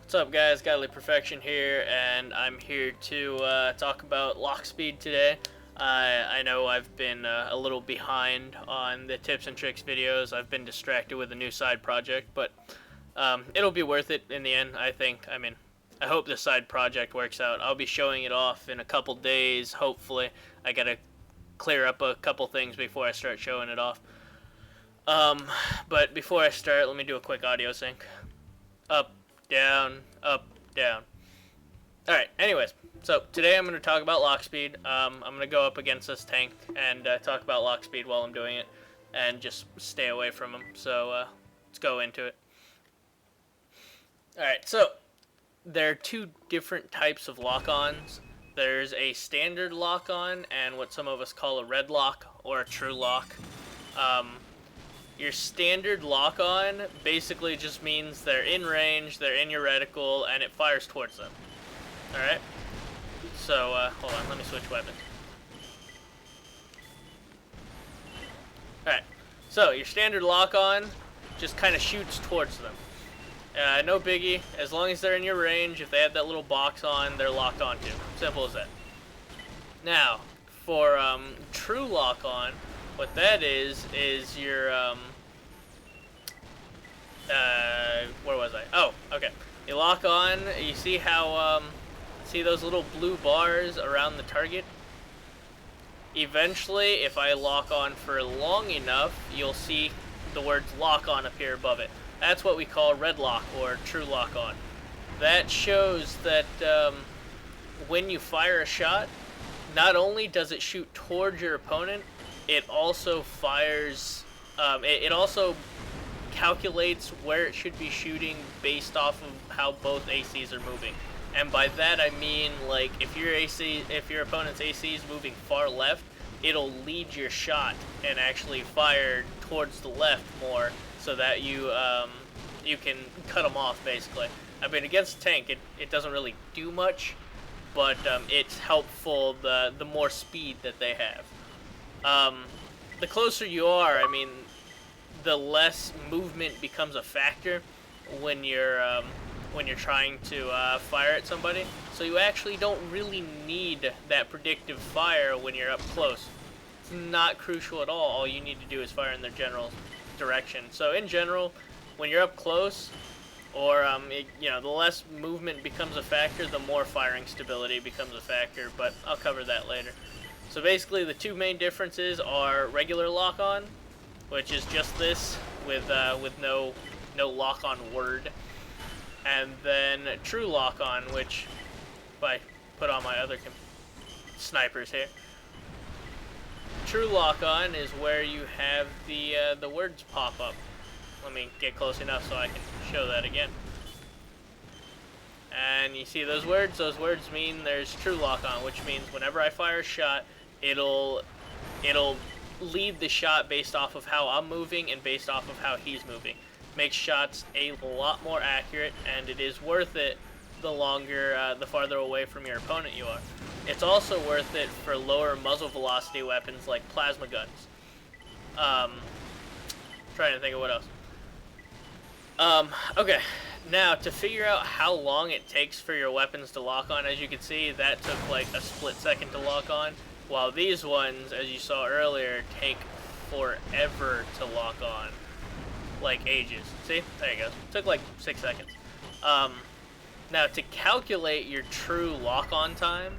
What's up, guys? Godly Perfection here, and I'm here to talk about lock speed today. I know I've been a little behind on the tips and tricks videos. I've been distracted with a new side project, but it'll be worth it in the end, I think. I mean, I hope the side project works out. I'll be showing it off in a couple days, hopefully. I gotta clear up a couple things before I start showing it off. But before I start, let me do a quick audio sync. Up, down, up, down. Alright, anyways, so today I'm going to talk about lock speed. I'm going to go up against this tank and talk about lock speed while I'm doing it, and just stay away from him. So let's go into it. Alright, so there are two different types of lock-ons. There's a standard lock-on and what some of us call a red lock or a true lock. Your standard lock-on basically just means they're in range, they're in your reticle, and it fires towards them. Alright? So, hold on, let me switch weapons. Alright, so your standard lock-on just kind of shoots towards them. No biggie, as long as they're in your range, if they have that little box on, they're locked onto. Simple as that. Now, for true lock-on, what that is your, where was I? Oh, okay. You lock on, you see how, see those little blue bars around the target? Eventually, if I lock on for long enough, you'll see the words lock on appear above it. That's what we call red lock or true lock on. That shows that, when you fire a shot, not only does it shoot towards your opponent, it also fires, it also calculates where it should be shooting based off of how both ACs are moving. And by that I mean, like, if your opponent's AC is moving far left, it'll lead your shot and actually fire towards the left more so that you can cut them off, basically. I mean, against tank, it doesn't really do much, but it's helpful the more speed that they have. The closer you are, I mean, the less movement becomes a factor when you're trying to fire at somebody. So you actually don't really need that predictive fire when you're up close. It's not crucial at all. All you need to do is fire in their general direction. So in general, when you're up close, or the less movement becomes a factor, the more firing stability becomes a factor. But I'll cover that later. So basically, the two main differences are regular lock-on, which is just this with no lock-on word, and then true lock-on, which if I put on my other snipers here, true lock-on is where you have the words pop up. Let me get close enough so I can show that again. And you see those words? Those words mean there's true lock-on, which means whenever I fire a shot, it'll lead the shot based off of how I'm moving and based off of how he's moving. Makes shots a lot more accurate, and it is worth it the farther away from your opponent you are. It's also worth it for lower muzzle velocity weapons like plasma guns. Trying to think of what else. Okay, now to figure out how long it takes for your weapons to lock on, as you can see, that took like a split second to lock on. While these ones, as you saw earlier, take forever to lock on. Like ages. See? There you go. Took like 6 seconds. Now, to calculate your true lock-on time,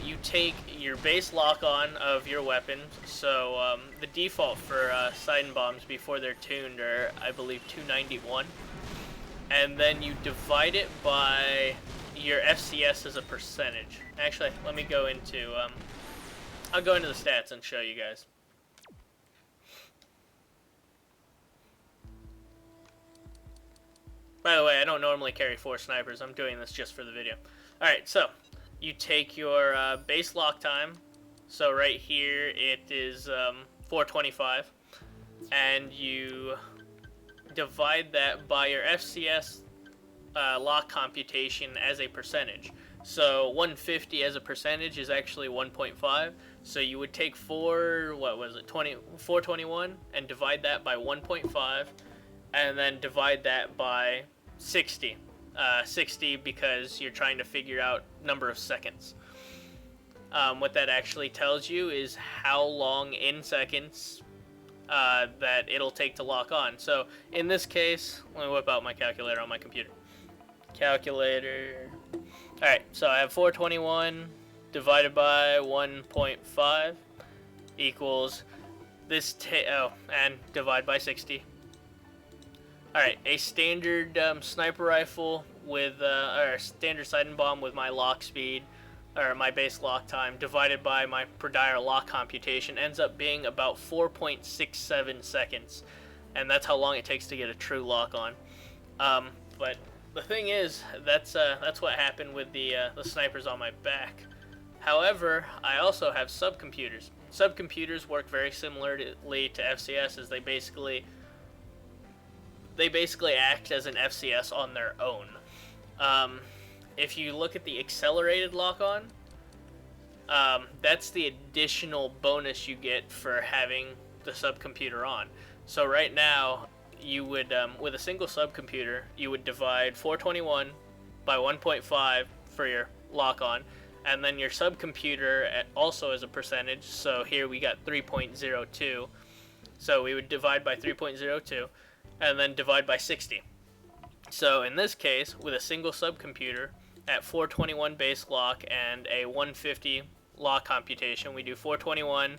you take your base lock-on of your weapons. So, the default for sight bombs before they're tuned are, I believe, 291. And then you divide it by your FCS as a percentage. Actually, let me go into, I'll go into the stats and show you guys. By the way, I don't normally carry 4 snipers. I'm doing this just for the video. Alright, so you take your base lock time. So right here it is 425. And you divide that by your FCS lock computation as a percentage. So 150 as a percentage is actually 1.5. So you would take 421 and divide that by 1.5, and then divide that by 60. 60 because you're trying to figure out number of seconds. What that actually tells you is how long in seconds that it'll take to lock on. So in this case, let me whip out my calculator on my computer. Calculator. Alright, so I have 421 divided by 1.5 equals this, and divide by 60. Alright, a standard sniper rifle with, or standard sight and bomb with my lock speed, or my base lock time, divided by my per dire lock computation ends up being about 4.67 seconds. And that's how long it takes to get a true lock on. But the thing is, that's what happened with the snipers on my back. However, I also have subcomputers. Subcomputers work very similarly to FCS, as they basically act as an FCS on their own. If you look at the accelerated lock-on, that's the additional bonus you get for having the subcomputer on. So right now, you would, with a single subcomputer, you would divide 421 by 1.5 for your lock-on, and then your subcomputer also as a percentage. So here we got 3.02. So we would divide by 3.02, and then divide by 60. So in this case, with a single subcomputer at 421 base lock and a 150 lock computation, we do 421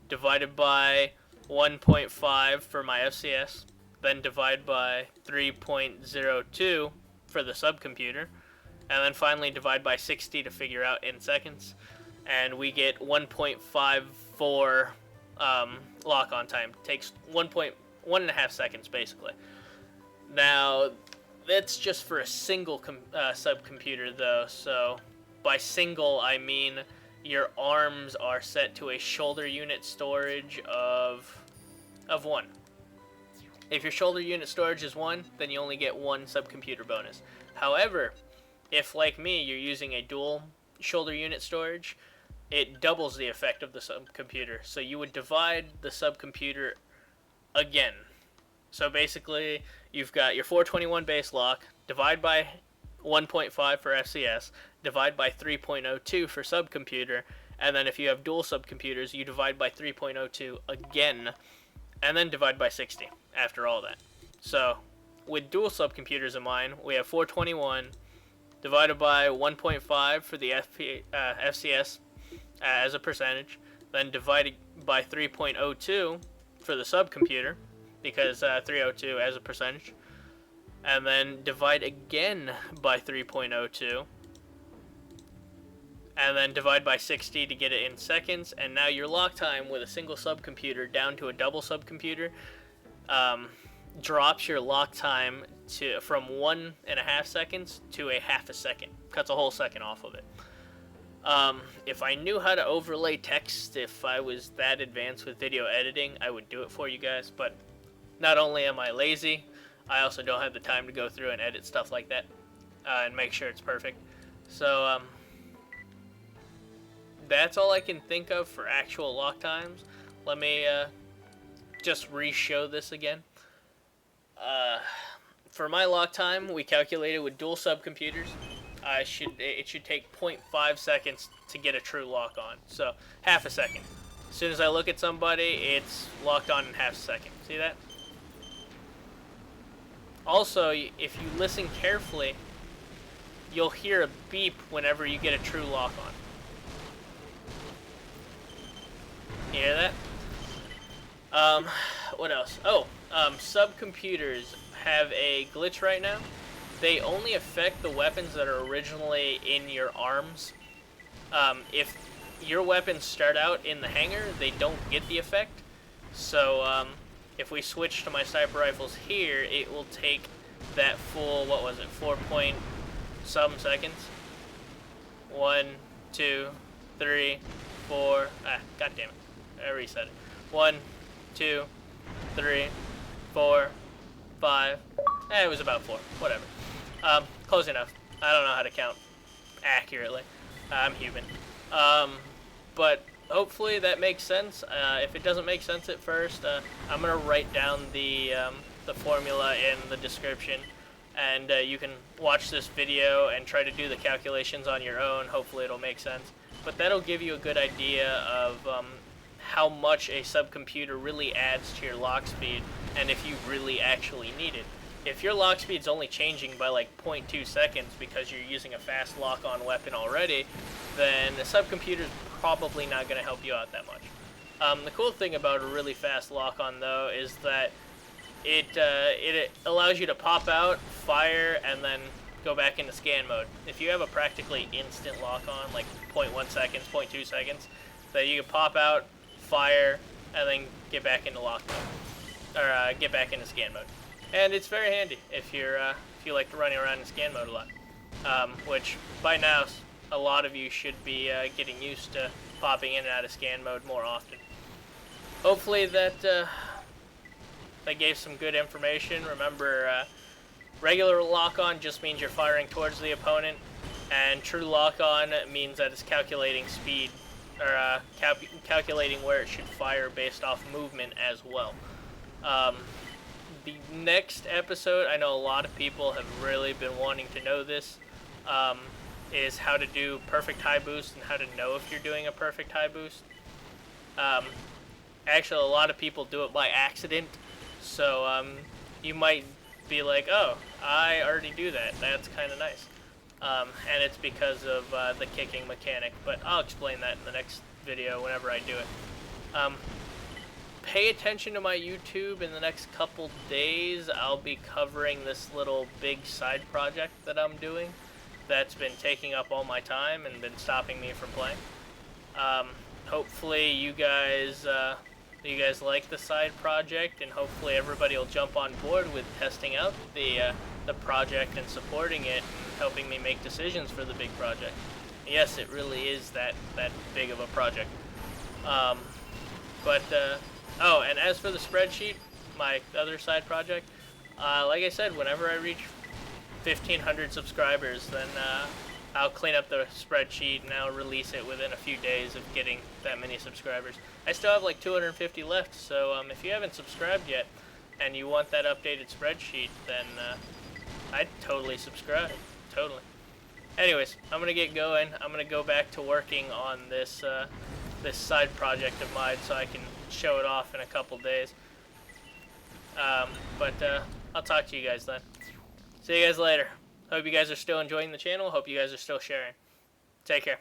divided by 1.5 for my FCS, then divide by 3.02 for the subcomputer, and then finally divide by 60 to figure out in seconds, and we get 1.54 lock-on time. It takes 1.5 seconds basically. Now, that's just for a single subcomputer though, so by single I mean your arms are set to a shoulder unit storage of 1. If your shoulder unit storage is 1, then you only get 1 subcomputer bonus. However, if like me you're using a dual shoulder unit storage, it doubles the effect of the subcomputer. So you would divide the subcomputer again. So basically, you've got your 421 base lock, divide by 1.5 for FCS, divide by 3.02 for subcomputer, and then if you have dual subcomputers, you divide by 3.02 again, and then divide by 60 after all that. So with dual subcomputers in mind, we have 421 divided by 1.5 for the FCS as a percentage, then divided by 3.02 for the subcomputer, because 302 as a percentage, and then divide again by 3.02, and then divide by 60 to get it in seconds, and now your lock time with a single subcomputer down to a double subcomputer drops your lock time from 1.5 seconds to a half a second. Cuts a whole second off of it. If I knew how to overlay text, if I was that advanced with video editing, I would do it for you guys, but not only am I lazy, I also don't have the time to go through and edit stuff like that and make sure it's perfect. So that's all I can think of for actual lock times. Let me just re-show this again. For my lock time, we calculated with dual subcomputers. It should take 0.5 seconds to get a true lock on, so half a second. As soon as I look at somebody, it's locked on in half a second. See that? Also, if you listen carefully, you'll hear a beep whenever you get a true lock on. You hear that? What else? Oh, subcomputers have a glitch right now. They only affect the weapons that are originally in your arms. If your weapons start out in the hanger, they don't get the effect. So, if we switch to my sniper rifles here, it will take that full, what was it, 4-point-some seconds? 1, 2, 3, 4, god damn it, I reset it. 1, 2, 3, 4, 5, it was about 4, whatever. Close enough. I don't know how to count accurately. I'm human. But hopefully that makes sense. If it doesn't make sense at first, I'm gonna write down the formula in the description, and you can watch this video and try to do the calculations on your own. Hopefully it'll make sense. But that'll give you a good idea of how much a subcomputer really adds to your lock speed, and if you really actually need it. If your lock speed's only changing by like 0.2 seconds because you're using a fast lock-on weapon already, then a subcomputer's probably not going to help you out that much. The cool thing about a really fast lock-on, though, is that it allows you to pop out, fire, and then go back into scan mode. If you have a practically instant lock-on, like 0.1 seconds, 0.2 seconds, that you can pop out, fire, and then get back into lock mode, or get back into scan mode. And it's very handy if you like to run around in scan mode a lot, which by now a lot of you should be getting used to popping in and out of scan mode more often. Hopefully that gave some good information. Remember, regular lock-on just means you're firing towards the opponent, and true lock-on means that it's calculating speed, or calculating where it should fire based off movement as well. The next episode, I know a lot of people have really been wanting to know this, is how to do perfect high boost and how to know if you're doing a perfect high boost. Actually, a lot of people do it by accident, so you might be like, oh, I already do that. That's kind of nice. And it's because of the kicking mechanic, but I'll explain that in the next video whenever I do it. Pay attention to my YouTube in the next couple days. I'll be covering this little big side project that I'm doing that's been taking up all my time and been stopping me from playing. Hopefully you guys like the side project, and hopefully everybody will jump on board with testing out the project and supporting it and helping me make decisions for the big project. Yes, it really is that big of a project. Oh, and as for the spreadsheet, my other side project, like I said, whenever I reach 1,500 subscribers, then I'll clean up the spreadsheet and I'll release it within a few days of getting that many subscribers. I still have like 250 left, so if you haven't subscribed yet and you want that updated spreadsheet, then I'd totally subscribe. Totally. Anyways, I'm going to get going. I'm going to go back to working on this this side project of mine so I can show it off in a couple days. I'll talk to you guys then. See you guys later. Hope you guys are still enjoying the channel. Hope you guys are still sharing. Take care.